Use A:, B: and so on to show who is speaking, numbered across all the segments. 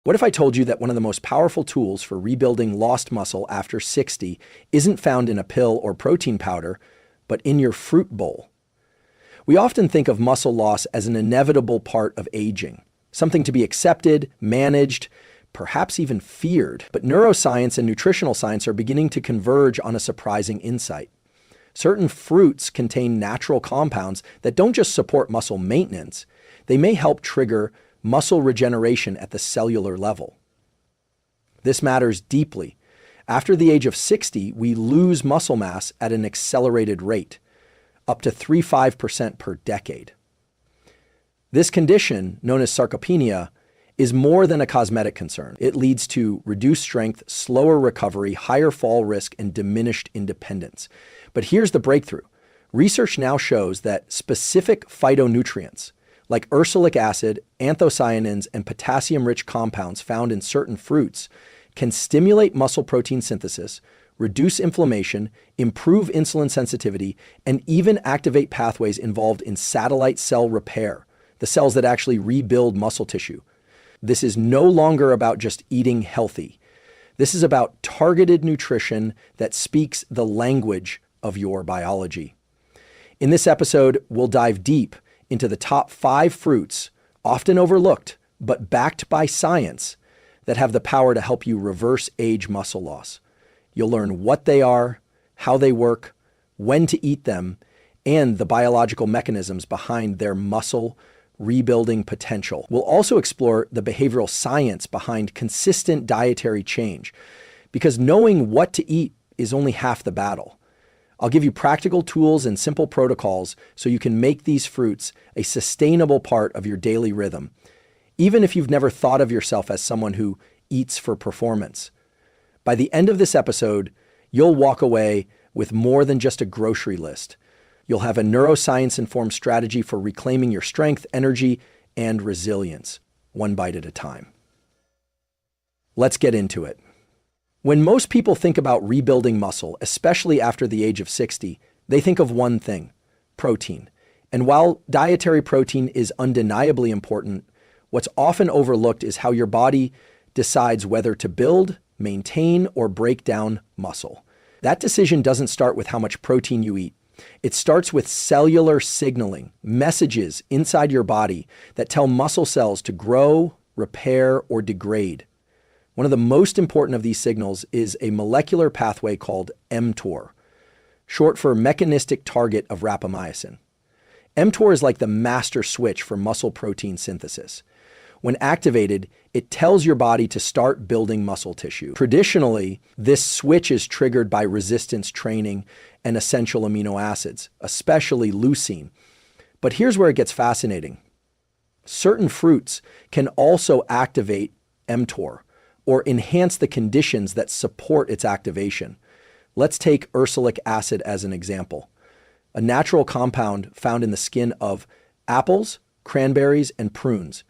A: What if I told you that one of the most powerful tools for rebuilding lost muscle after 60 isn't found in a pill or protein powder, but in your fruit bowl? We often think of muscle loss as an inevitable part of aging, something to be accepted, managed, perhaps even feared. But neuroscience and nutritional science are beginning to converge on a surprising insight. Certain fruits contain natural compounds that don't just support muscle maintenance, they may help trigger muscle regeneration at the cellular level. This matters deeply. After the age of 60, we lose muscle mass at an accelerated rate, up to 3-5% per decade. This condition, known as sarcopenia, is more than a cosmetic concern. It leads to reduced strength, slower recovery, higher fall risk, and diminished independence. But here's the breakthrough. Research now shows that specific phytonutrients, like ursolic acid, anthocyanins, and potassium-rich compounds found in certain fruits, can stimulate muscle protein synthesis, reduce inflammation, improve insulin sensitivity, and even activate pathways involved in satellite cell repair, the cells that actually rebuild muscle tissue. This is no longer about just eating healthy. This is about targeted nutrition that speaks the language of your biology. In this episode, we'll dive deep into the top 5 fruits, often overlooked, but backed by science, that have the power to help you reverse age muscle loss. You'll learn what they are, how they work, when to eat them, and the biological mechanisms behind their muscle rebuilding potential. We'll also explore the behavioral science behind consistent dietary change, because knowing what to eat is only half the battle. I'll give you practical tools and simple protocols so you can make these fruits a sustainable part of your daily rhythm, even if you've never thought of yourself as someone who eats for performance. By the end of this episode, you'll walk away with more than just a grocery list. You'll have a neuroscience-informed strategy for reclaiming your strength, energy, and resilience, one bite at a time. Let's get into it. When most people think about rebuilding muscle, especially after the age of 60, they think of one thing: protein. And while dietary protein is undeniably important, what's often overlooked is how your body decides whether to build, maintain, or break down muscle. That decision doesn't start with how much protein you eat. It starts with cellular signaling, messages inside your body that tell muscle cells to grow, repair, or degrade. One of the most important of these signals is a molecular pathway called mTOR, short for mechanistic target of rapamycin. mTOR is like the master switch for muscle protein synthesis. When activated, it tells your body to start building muscle tissue. Traditionally, this switch is triggered by resistance training and essential amino acids, especially leucine. But here's where it gets fascinating. Certain fruits can also activate mTOR, or enhance the conditions that support its activation. Let's take ursolic acid as an example, a natural compound found in the skin of apples, cranberries, and prunes.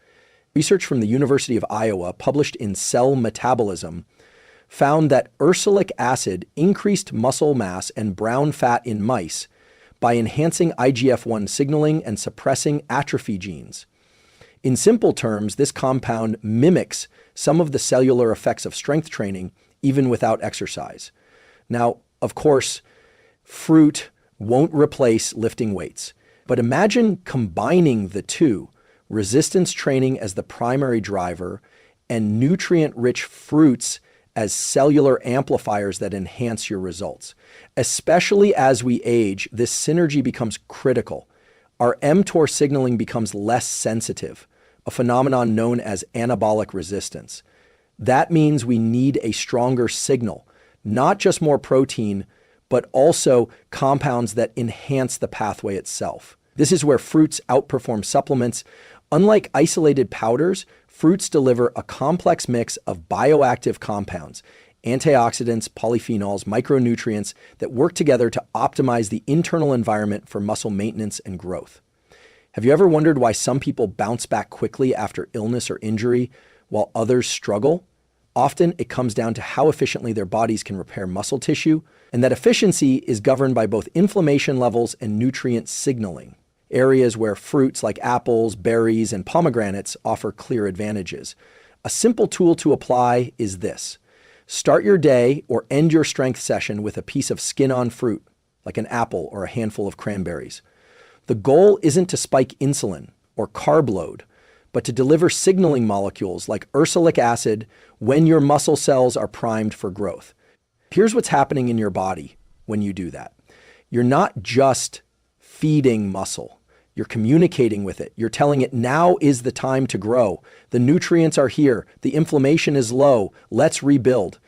A: Research from the University of Iowa, published in Cell Metabolism, found that ursolic acid increased muscle mass and brown fat in mice by enhancing IGF-1 signaling and suppressing atrophy genes. In simple terms, this compound mimics some of the cellular effects of strength training, even without exercise. Now, of course, fruit won't replace lifting weights, but imagine combining the two: resistance training as the primary driver and nutrient-rich fruits as cellular amplifiers that enhance your results. Especially as we age, this synergy becomes critical. Our mTOR signaling becomes less sensitive, a phenomenon known as anabolic resistance. That means we need a stronger signal, not just more protein, but also compounds that enhance the pathway itself. This is where fruits outperform supplements. Unlike isolated powders, fruits deliver a complex mix of bioactive compounds, antioxidants, polyphenols, micronutrients that work together to optimize the internal environment for muscle maintenance and growth. Have you ever wondered why some people bounce back quickly after illness or injury while others struggle? Often it comes down to how efficiently their bodies can repair muscle tissue, and that efficiency is governed by both inflammation levels and nutrient signaling, areas where fruits like apples, berries, and pomegranates offer clear advantages. A simple tool to apply is this. Start your day or end your strength session with a piece of skin-on fruit, like an apple or a handful of cranberries. The goal isn't to spike insulin or carb load, but to deliver signaling molecules like ursoleic acid when your muscle cells are primed for growth. Here's what's happening in your body when you do that. You're not just feeding muscle. You're communicating with it. You're telling it now is the time to grow. The nutrients are here. The inflammation is low. Let's rebuild.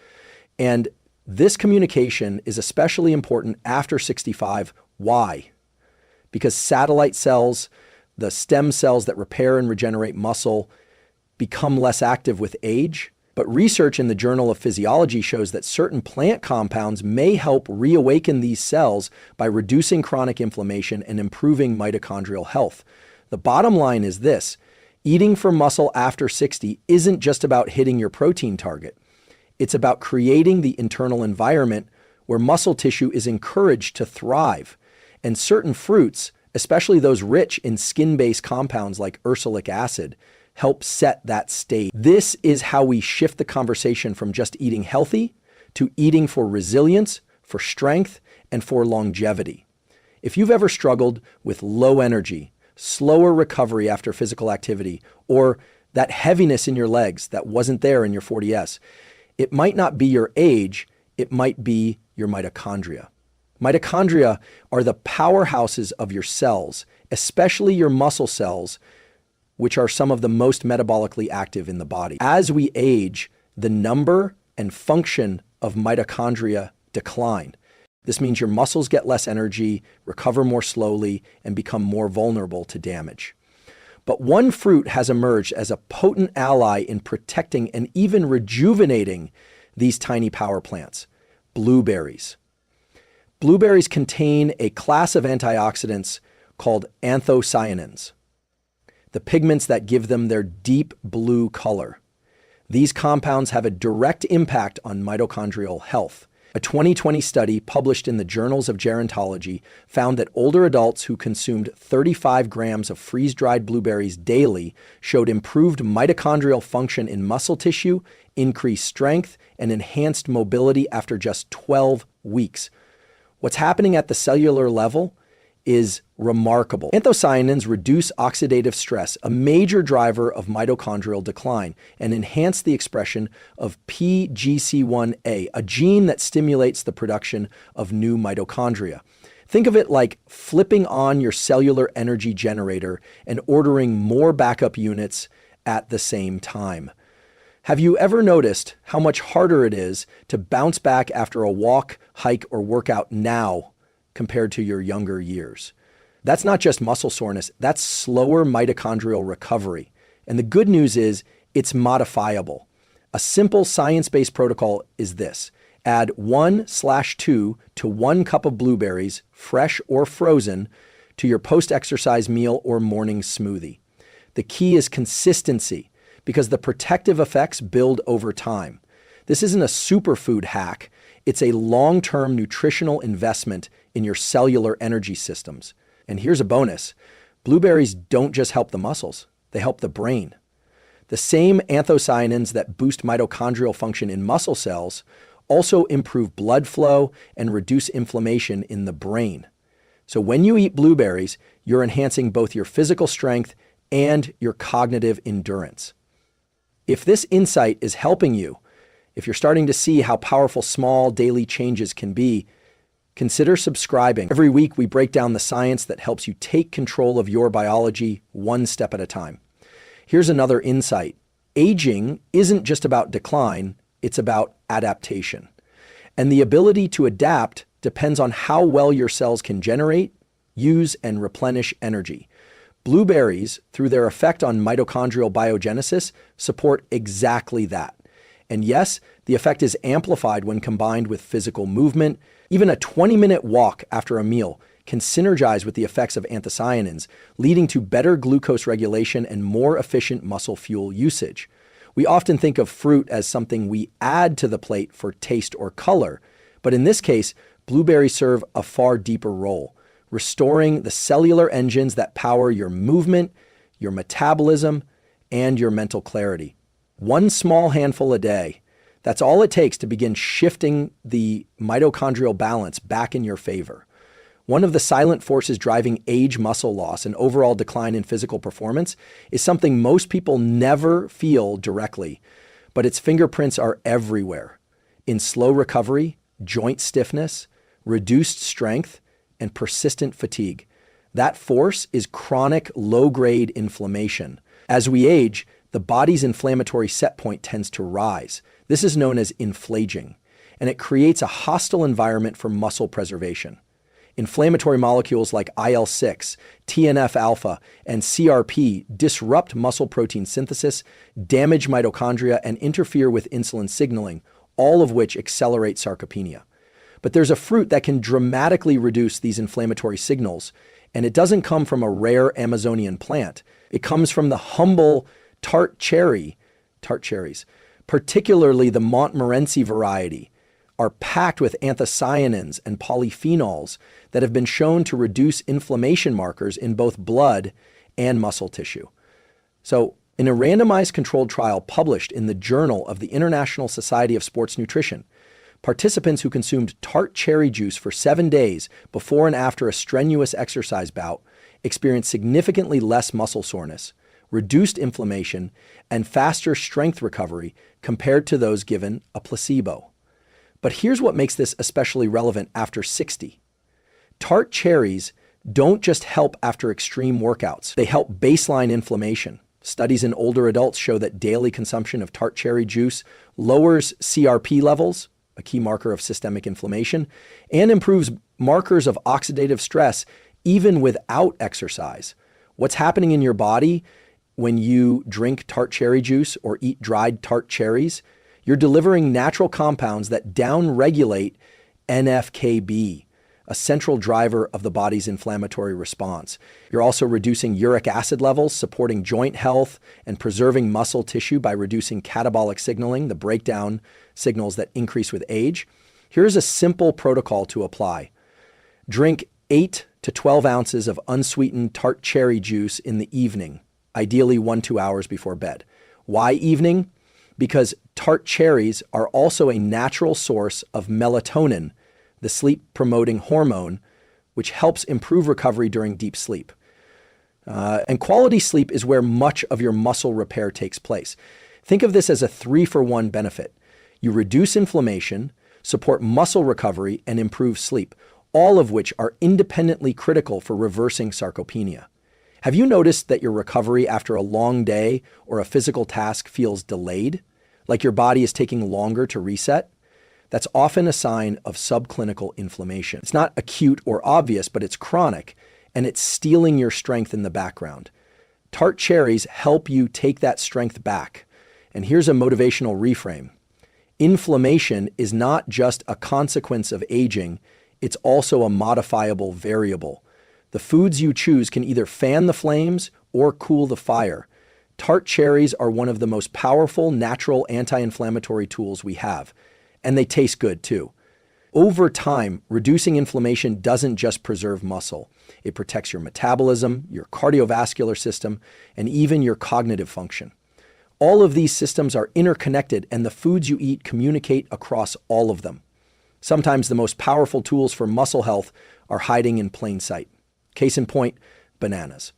A: And this communication is especially important after 65. Why? Because satellite cells, the stem cells that repair and regenerate muscle, become less active with age. But research in the Journal of Physiology shows that certain plant compounds may help reawaken these cells by reducing chronic inflammation and improving mitochondrial health. The bottom line is this: eating for muscle after 60 isn't just about hitting your protein target. It's about creating the internal environment where muscle tissue is encouraged to thrive. And certain fruits, especially those rich in skin-based compounds like ursoleic acid, help set that stage. This is how we shift the conversation from just eating healthy to eating for resilience, for strength, and for longevity. If you've ever struggled with low energy, slower recovery after physical activity, or that heaviness in your legs that wasn't there in your 40S, it might not be your age, it might be your mitochondria. Mitochondria are the powerhouses of your cells, especially your muscle cells, which are some of the most metabolically active in the body. As we age, the number and function of mitochondria decline. This means your muscles get less energy, recover more slowly, and become more vulnerable to damage. But one fruit has emerged as a potent ally in protecting and even rejuvenating these tiny power plants: blueberries. Blueberries contain a class of antioxidants called anthocyanins, the pigments that give them their deep blue color. These compounds have a direct impact on mitochondrial health. A 2020 study published in the Journals of Gerontology found that older adults who consumed 35 grams of freeze-dried blueberries daily showed improved mitochondrial function in muscle tissue, increased strength, and enhanced mobility after just 12 weeks. What's happening at the cellular level is remarkable. Anthocyanins reduce oxidative stress, a major driver of mitochondrial decline, and enhance the expression of PGC1A, a gene that stimulates the production of new mitochondria. Think of it like flipping on your cellular energy generator and ordering more backup units at the same time. Have you ever noticed how much harder it is to bounce back after a walk, hike, or workout now compared to your younger years? That's not just muscle soreness, that's slower mitochondrial recovery. And the good news is it's modifiable. A simple science-based protocol is this: add 1/2 to 1 cup of blueberries, fresh or frozen, to your post-exercise meal or morning smoothie. The key is consistency, because the protective effects build over time. This isn't a superfood hack, it's a long-term nutritional investment in your cellular energy systems. And here's a bonus: blueberries don't just help the muscles, they help the brain. The same anthocyanins that boost mitochondrial function in muscle cells also improve blood flow and reduce inflammation in the brain. So when you eat blueberries, you're enhancing both your physical strength and your cognitive endurance. If this insight is helping you, if you're starting to see how powerful small daily changes can be, consider subscribing. Every week we break down the science that helps you take control of your biology one step at a time. Here's another insight: aging isn't just about decline, it's about adaptation. And the ability to adapt depends on how well your cells can generate, use, and replenish energy. Blueberries, through their effect on mitochondrial biogenesis, support exactly that. And yes, the effect is amplified when combined with physical movement. Even a 20-minute walk after a meal can synergize with the effects of anthocyanins, leading to better glucose regulation and more efficient muscle fuel usage. We often think of fruit as something we add to the plate for taste or color, but in this case, blueberries serve a far deeper role, restoring the cellular engines that power your movement, your metabolism, and your mental clarity. One small handful a day. That's all it takes to begin shifting the mitochondrial balance back in your favor. One of the silent forces driving age muscle loss and overall decline in physical performance is something most people never feel directly, but its fingerprints are everywhere. In slow recovery, joint stiffness, reduced strength, and persistent fatigue. That force is chronic low-grade inflammation. As we age, the body's inflammatory set point tends to rise. This is known as inflaging, and it creates a hostile environment for muscle preservation. Inflammatory molecules like IL-6, TNF-alpha, and CRP disrupt muscle protein synthesis, damage mitochondria, and interfere with insulin signaling, all of which accelerate sarcopenia. But there's a fruit that can dramatically reduce these inflammatory signals, and it doesn't come from a rare Amazonian plant. It comes from the humble Tart cherry. Tart cherries, particularly the Montmorency variety, are packed with anthocyanins and polyphenols that have been shown to reduce inflammation markers in both blood and muscle tissue. So, in a randomized controlled trial published in the Journal of the International Society of Sports Nutrition, participants who consumed Tart cherry juice for 7 days before and after a strenuous exercise bout experienced significantly less muscle soreness, reduced inflammation, and faster strength recovery compared to those given a placebo. But here's what makes this especially relevant after 60. Tart cherries don't just help after extreme workouts. They help baseline inflammation. Studies in older adults show that daily consumption of Tart cherry juice lowers CRP levels, a key marker of systemic inflammation, and improves markers of oxidative stress even without exercise. What's happening in your body when you drink Tart cherry juice or eat dried tart cherries? You're delivering natural compounds that downregulate NF-κB, a central driver of the body's inflammatory response. You're also reducing uric acid levels, supporting joint health, and preserving muscle tissue by reducing catabolic signaling, the breakdown signals that increase with age. Here's a simple protocol to apply. Drink 8 to 12 ounces of unsweetened Tart cherry juice in the evening, ideally 1-2 hours before bed. Why evening? Because Tart cherries are also a natural source of melatonin, the sleep-promoting hormone, which helps improve recovery during deep sleep. And quality sleep is where much of your muscle repair takes place. Think of this as a 3-for-1 benefit. You reduce inflammation, support muscle recovery, and improve sleep, all of which are independently critical for reversing sarcopenia. Have you noticed that your recovery after a long day or a physical task feels delayed? Like your body is taking longer to reset? That's often a sign of subclinical inflammation. It's not acute or obvious, but it's chronic, and it's stealing your strength in the background. Tart cherries help you take that strength back. And here's a motivational reframe. Inflammation is not just a consequence of aging, it's also a modifiable variable. The foods you choose can either fan the flames or cool the fire. Tart cherries are one of the most powerful natural anti-inflammatory tools we have, and they taste good too. Over time, reducing inflammation doesn't just preserve muscle. It protects your metabolism, your cardiovascular system, and even your cognitive function. All of these systems are interconnected, and the foods you eat communicate across all of them. Sometimes the most powerful tools for muscle health are hiding in plain sight. Case in point, bananas.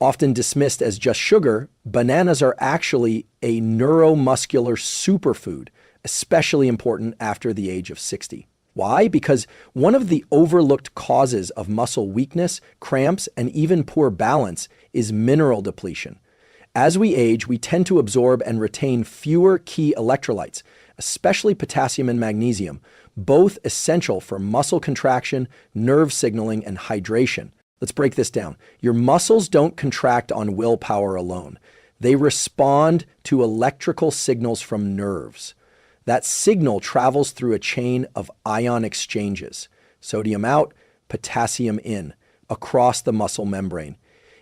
A: Often dismissed as just sugar, bananas are actually a neuromuscular superfood, especially important after the age of 60. Why? Because one of the overlooked causes of muscle weakness, cramps, and even poor balance is mineral depletion. As we age, we tend to absorb and retain fewer key electrolytes, especially potassium and magnesium, both essential for muscle contraction, nerve signaling, and hydration. Let's break this down. Your muscles don't contract on willpower alone. They respond to electrical signals from nerves. That signal travels through a chain of ion exchanges, sodium out, potassium in, across the muscle membrane.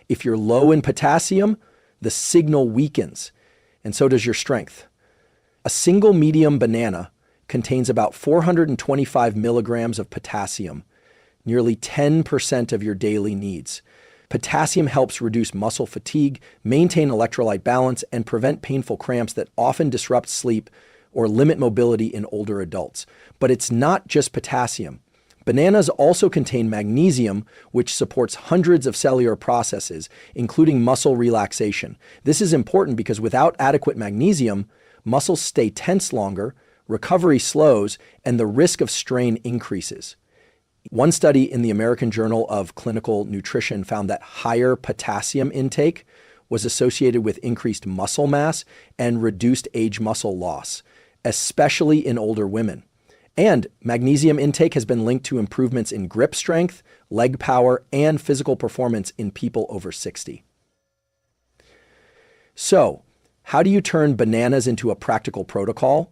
A: If you're low in potassium, the signal weakens, and so does your strength. A single medium banana contains about 425 milligrams of potassium, nearly 10% of your daily needs. Potassium helps reduce muscle fatigue, maintain electrolyte balance, and prevent painful cramps that often disrupt sleep or limit mobility in older adults. But it's not just potassium. Bananas also contain magnesium, which supports hundreds of cellular processes, including muscle relaxation. This is important because without adequate magnesium, muscles stay tense longer, recovery slows, and the risk of strain increases. One study in the American Journal of Clinical Nutrition found that higher potassium intake was associated with increased muscle mass and reduced age muscle loss, especially in older women. And magnesium intake has been linked to improvements in grip strength, leg power, and physical performance in people over 60. So, how do you turn bananas into a practical protocol?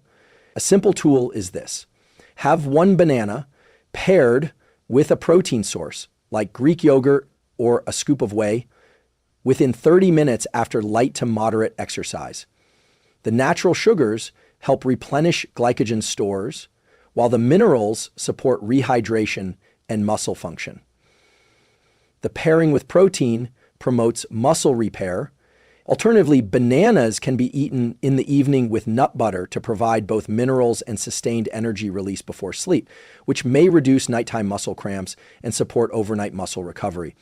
A: A simple tool is this. Have one banana paired with a protein source, like Greek yogurt or a scoop of whey, within 30 minutes after light to moderate exercise. The natural sugars help replenish glycogen stores, while the minerals support rehydration and muscle function. The pairing with protein promotes muscle repair. Alternatively, bananas can be eaten in the evening with nut butter to provide both minerals and sustained energy release before sleep, which may reduce nighttime muscle cramps and support overnight muscle recovery.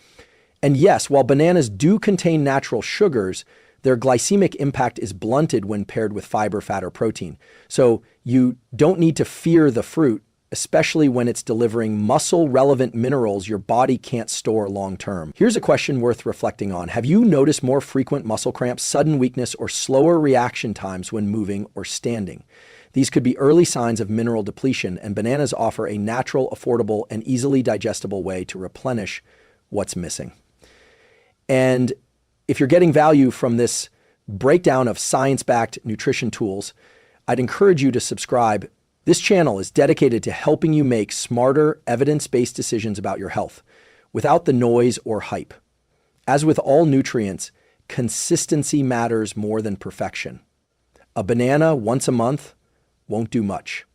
A: And yes, while bananas do contain natural sugars, their glycemic impact is blunted when paired with fiber, fat, or protein. So you don't need to fear the fruit, especially when it's delivering muscle-relevant minerals your body can't store long-term. Here's a question worth reflecting on. Have you noticed more frequent muscle cramps, sudden weakness, or slower reaction times when moving or standing? These could be early signs of mineral depletion, and bananas offer a natural, affordable, and easily digestible way to replenish what's missing. And if you're getting value from this breakdown of science-backed nutrition tools, I'd encourage you to subscribe. This channel is dedicated to helping you make smarter, evidence-based decisions about your health without the noise or hype. As with all nutrients, consistency matters more than perfection. A banana once a month won't do much,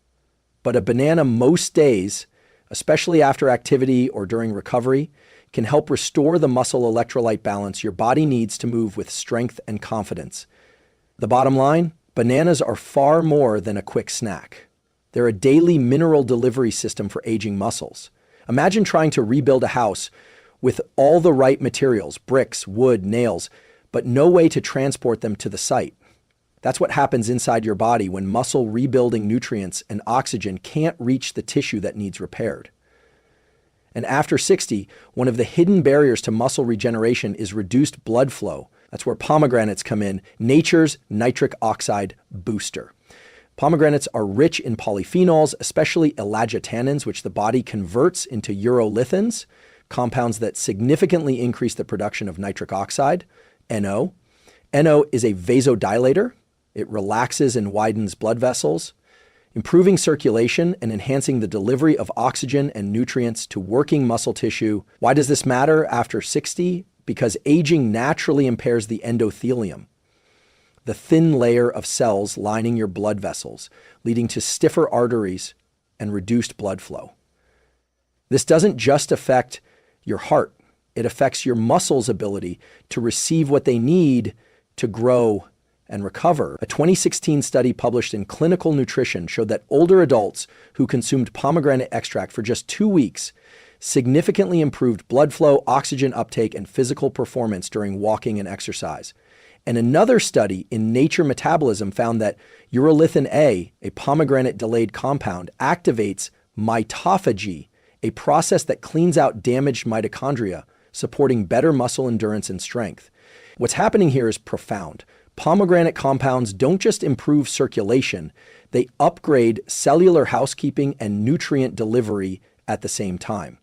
A: but a banana most days, especially after activity or during recovery, can help restore the muscle electrolyte balance your body needs to move with strength and confidence. The bottom line, bananas are far more than a quick snack. They're a daily mineral delivery system for aging muscles. Imagine trying to rebuild a house with all the right materials, bricks, wood, nails, but no way to transport them to the site. That's what happens inside your body when muscle rebuilding nutrients and oxygen can't reach the tissue that needs repaired. And after 60, one of the hidden barriers to muscle regeneration is reduced blood flow. That's where pomegranates come in, nature's nitric oxide booster. Pomegranates are rich in polyphenols, especially elagitannins, which the body converts into urolithins, compounds that significantly increase the production of nitric oxide, NO. NO is a vasodilator. It relaxes and widens blood vessels, improving circulation and enhancing the delivery of oxygen and nutrients to working muscle tissue. Why does this matter after 60? Because aging naturally impairs the endothelium, the thin layer of cells lining your blood vessels, leading to stiffer arteries and reduced blood flow. This doesn't just affect your heart. It affects your muscles' ability to receive what they need to grow and recover. A 2016 study published in Clinical Nutrition showed that older adults who consumed pomegranate extract for just 2 weeks significantly improved blood flow, oxygen uptake, and physical performance during walking and exercise. And another study in Nature Metabolism found that urolithin A, a pomegranate-delayed compound, activates mitophagy, a process that cleans out damaged mitochondria, supporting better muscle endurance and strength. What's happening here is profound. Pomegranate compounds don't just improve circulation, they upgrade cellular housekeeping and nutrient delivery at the same time.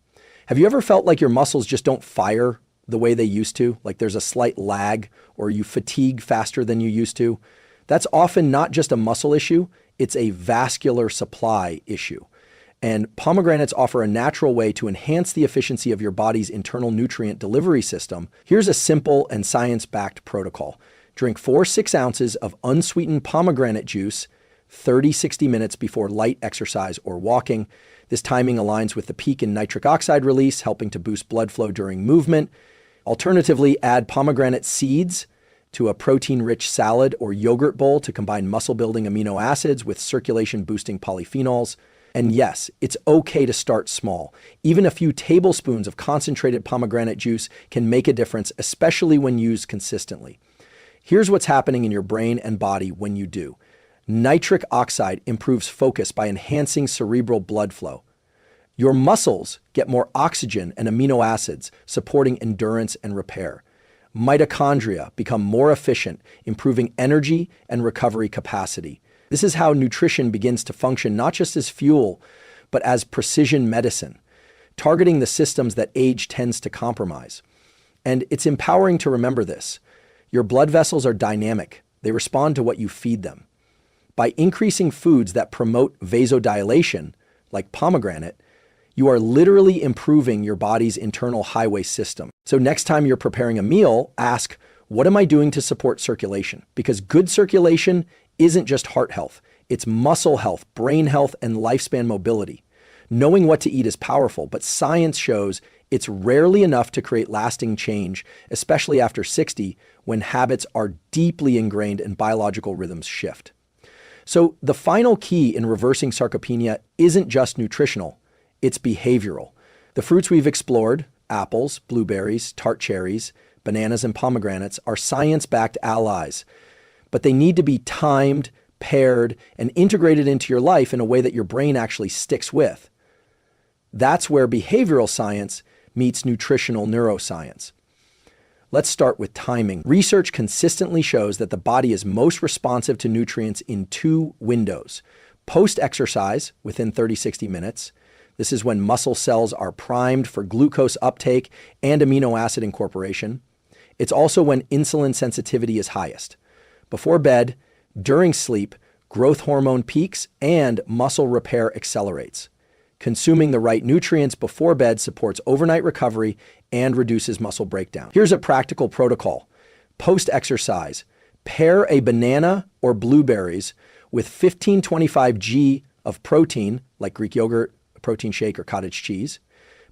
A: Have you ever felt like your muscles just don't fire the way they used to? Like there's a slight lag or you fatigue faster than you used to? That's often not just a muscle issue, it's a vascular supply issue. And pomegranates offer a natural way to enhance the efficiency of your body's internal nutrient delivery system. Here's a simple and science-backed protocol. Drink 4-6 ounces of unsweetened pomegranate juice 30-60 minutes before light exercise or walking. This timing aligns with the peak in nitric oxide release, helping to boost blood flow during movement. Alternatively, add pomegranate seeds to a protein-rich salad or yogurt bowl to combine muscle-building amino acids with circulation-boosting polyphenols. And yes, it's okay to start small. Even a few tablespoons of concentrated pomegranate juice can make a difference, especially when used consistently. Here's what's happening in your brain and body when you do. Nitric oxide improves focus by enhancing cerebral blood flow. Your muscles get more oxygen and amino acids, supporting endurance and repair. Mitochondria become more efficient, improving energy and recovery capacity. This is how nutrition begins to function not just as fuel, but as precision medicine, targeting the systems that age tends to compromise. And it's empowering to remember this. Your blood vessels are dynamic. They respond to what you feed them. By increasing foods that promote vasodilation, like pomegranate, you are literally improving your body's internal highway system. So next time you're preparing a meal, ask, what am I doing to support circulation? Because good circulation isn't just heart health. It's muscle health, brain health, and lifespan mobility. Knowing what to eat is powerful, but science shows it's rarely enough to create lasting change, especially after 60, when habits are deeply ingrained and biological rhythms shift. So the final key in reversing sarcopenia isn't just nutritional, it's behavioral. The fruits we've explored, apples, blueberries, tart cherries, bananas, and pomegranates, are science-backed allies, but they need to be timed, paired, and integrated into your life in a way that your brain actually sticks with. That's where behavioral science meets nutritional neuroscience. Let's start with timing. Research consistently shows that the body is most responsive to nutrients in 2 windows. Post-exercise, within 30-60 minutes. This is when muscle cells are primed for glucose uptake and amino acid incorporation. It's also when insulin sensitivity is highest. Before bed, during sleep, growth hormone peaks and muscle repair accelerates. Consuming the right nutrients before bed supports overnight recovery and reduces muscle breakdown. Here's a practical protocol. Post-exercise, pair a banana or blueberries with 15-25 g of protein, like Greek yogurt, a protein shake, or cottage cheese.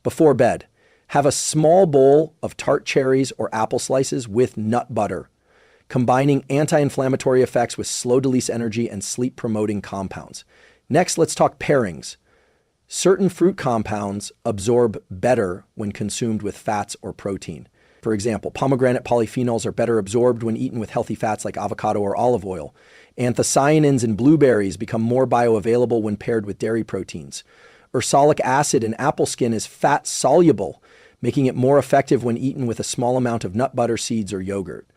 A: Before bed, have a small bowl of tart cherries or apple slices with nut butter, combining anti-inflammatory effects with slow-release energy and sleep-promoting compounds. Next, let's talk pairings. Certain fruit compounds absorb better when consumed with fats or protein. For example, pomegranate polyphenols are better absorbed when eaten with healthy fats like avocado or olive oil. Anthocyanins in blueberries become more bioavailable when paired with dairy proteins. Ursolic acid in apple skin is fat-soluble, making it more effective when eaten with a small amount of nut butter, seeds, or yogurt.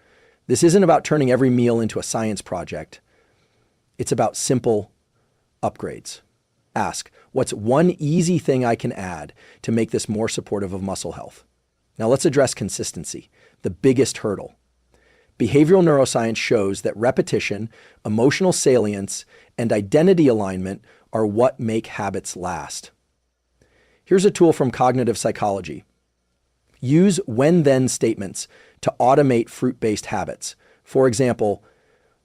A: This isn't about turning every meal into a science project. It's about simple upgrades. Ask, what's one easy thing I can add to make this more supportive of muscle health? Now let's address consistency, the biggest hurdle. Behavioral neuroscience shows that repetition, emotional salience, and identity alignment are what make habits last. Here's a tool from cognitive psychology. Use when-then statements to automate fruit-based habits. For example,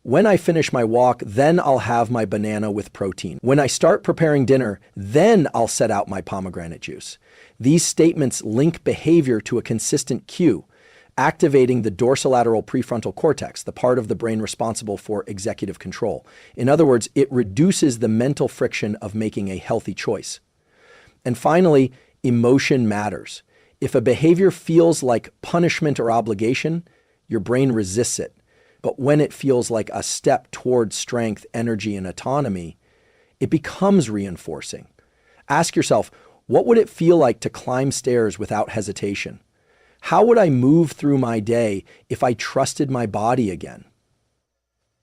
A: when I finish my walk, then I'll have my banana with protein. When I start preparing dinner, then I'll set out my pomegranate juice. These statements link behavior to a consistent cue, activating the dorsolateral prefrontal cortex, the part of the brain responsible for executive control. In other words, it reduces the mental friction of making a healthy choice. And finally, emotion matters. If a behavior feels like punishment or obligation, your brain resists it. But when it feels like a step toward strength, energy, and autonomy, it becomes reinforcing. Ask yourself, what would it feel like to climb stairs without hesitation? How would I move through my day if I trusted my body again?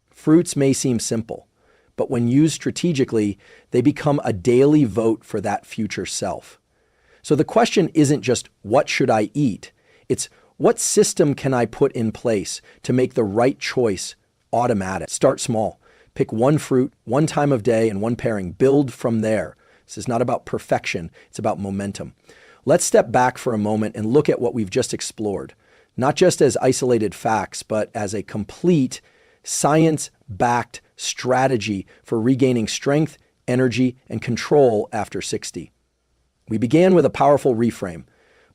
A: Fruits may seem simple, but when used strategically, they become a daily vote for that future self. So the question isn't just, what should I eat? It's, what system can I put in place to make the right choice automatic? Start small. Pick one fruit, one time of day, and one pairing. Build from there. This is not about perfection. It's about momentum. Let's step back for a moment and look at what we've just explored, not just as isolated facts, but as a complete science-backed strategy for regaining strength, energy, and control after 60. We began with a powerful reframe.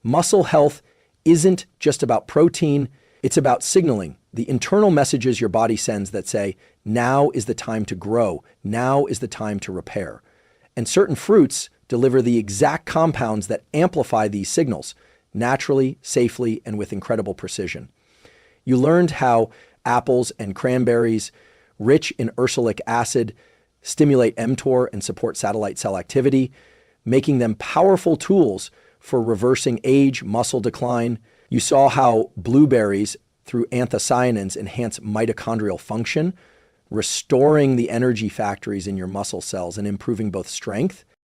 A: Muscle health isn't just about protein, it's about signaling the internal messages your body sends that say, now is the time to grow, now is the time to repair. And certain fruits deliver the exact compounds that amplify these signals, naturally, safely, and with incredible precision. You learned how apples and cranberries, rich in ursolic acid, stimulate mTOR and support satellite cell activity, making them powerful tools for reversing age, muscle decline. You saw how blueberries, through anthocyanins, enhance mitochondrial function, restoring the energy factories in your muscle cells and improving both strength